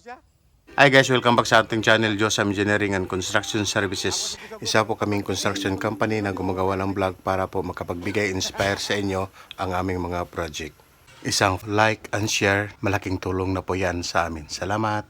Hi guys, welcome back sa ating channel, Josam Engineering and Construction Services. Isa po kaming construction company na gumagawa ng vlog para po makapagbigay inspire sa inyo ang aming mga project. Isang like and share, malaking tulong na po yan sa amin. Salamat!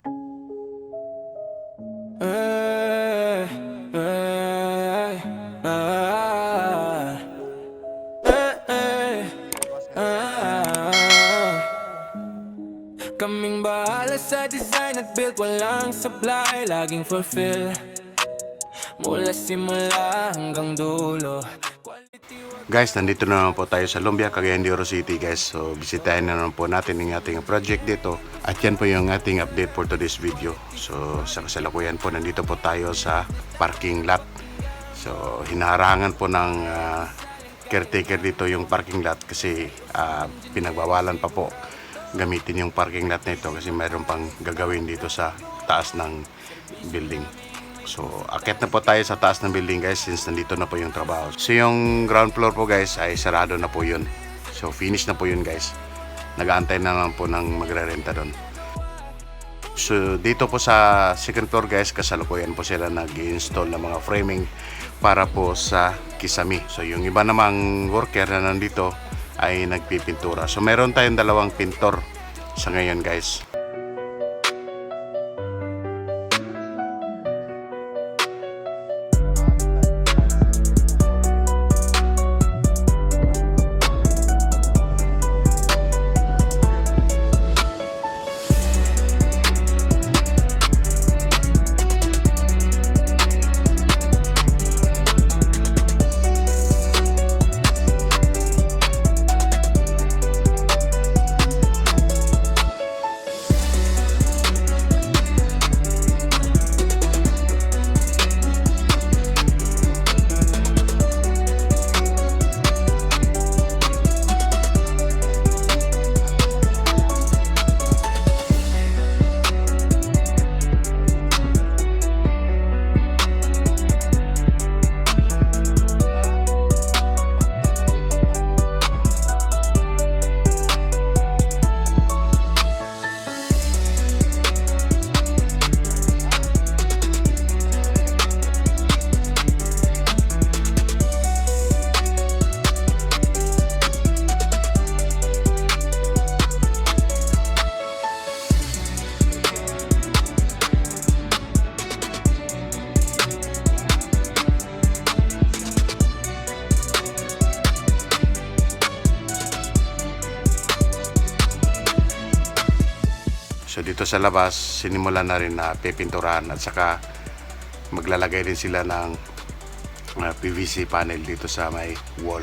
Kaming bahala sa design at build, walang supply, laging fulfill mula simula hanggang dulo. Guys, nandito na naman po tayo sa Lumbia, Cagayan de Oro City guys. So, bisitahin na naman po natin ang ating project dito. At yan po yung ating update for today's video. So, sa kasalukuyan po, nandito po tayo sa parking lot. So, hinaharangan po ng caretaker dito yung parking lot kasi pinagbawalan pa po gamitin yung parking lot na ito kasi mayroon pang gagawin dito sa taas ng building. So, akit na po tayo sa taas ng building guys since nandito na po yung trabaho. So, yung ground floor po guys ay sarado na po yun. So, finish na po yun guys. Nag-aantay na lang po ng magre-renta doon. So, dito po sa second floor guys, kasalukuyan po sila nag-install ng mga framing para po sa kisame. So, yung iba namang worker na nandito ay nagpipintura. So, meron tayong dalawang pintor sa ngayon guys. So dito sa labas, sinimulan na rin na pipinturahan at saka maglalagay din sila ng PVC panel dito sa may wall.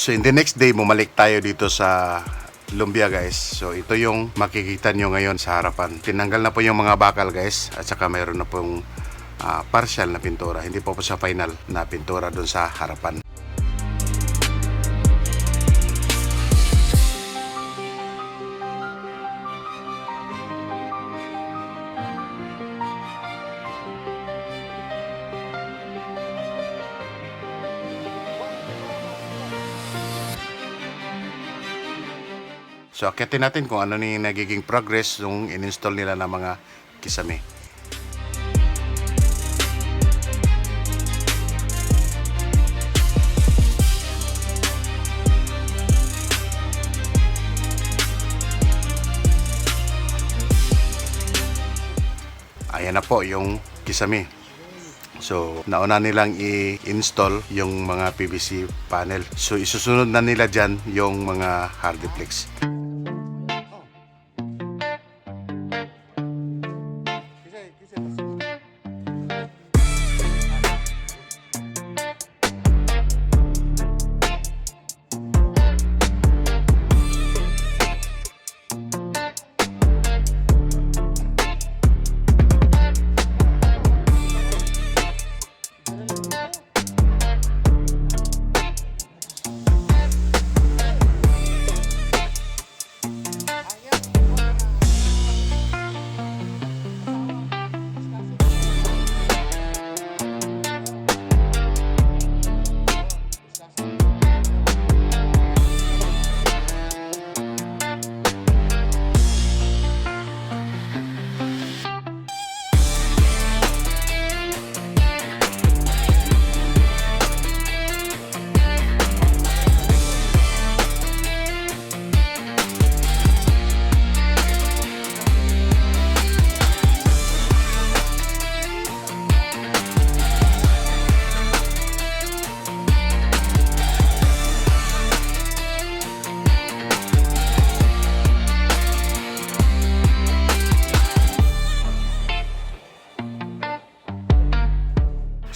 So in the next day, bumalik tayo dito sa lumbia guys. So ito yung makikita nyo ngayon sa harapan. Tinanggal na po yung mga bakal guys, at saka mayroon na pong partial na pintura. Hindi po sa final na pintura doon sa harapan. So akitin natin kung ano yung nagiging progress nung in-install nila ng mga kisame. Ayan na po yung kisame. So, nauna nilang i-install yung mga PVC panel. So, isusunod na nila dyan yung mga hardiplex.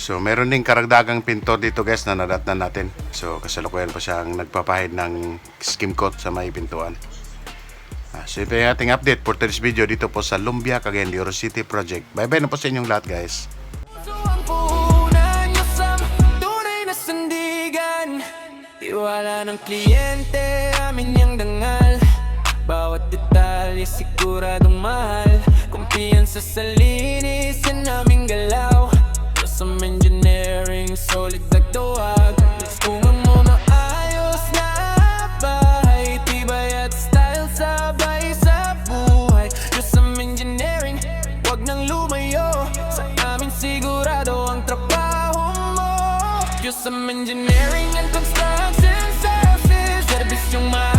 So, meron ding karagdagang pinto dito guys na nadatnan natin. So, kasalukuyan pa siyang nagpapahid ng skim coat sa may pintuan. So, ito yung ating update for today's video dito po sa Lumbia, Cagayan de Oro City Project. Bye-bye na po sa inyong lahat guys. So ang puhunan nyo sa tunay na sandigan, tiwala ng kliyente, amin yung dangal. Bawat detalye siguradong mahal, kumpiyansa sa linis, yan aming galaw. Some engineering, solid nagduwag. Kung ang mga ayos na bahay, tibay at style sabay sa buhay. Just some engineering, wag nang lumayo. Sa amin sigurado ang trabaho mo. Just some engineering and construction services, service yung mahal.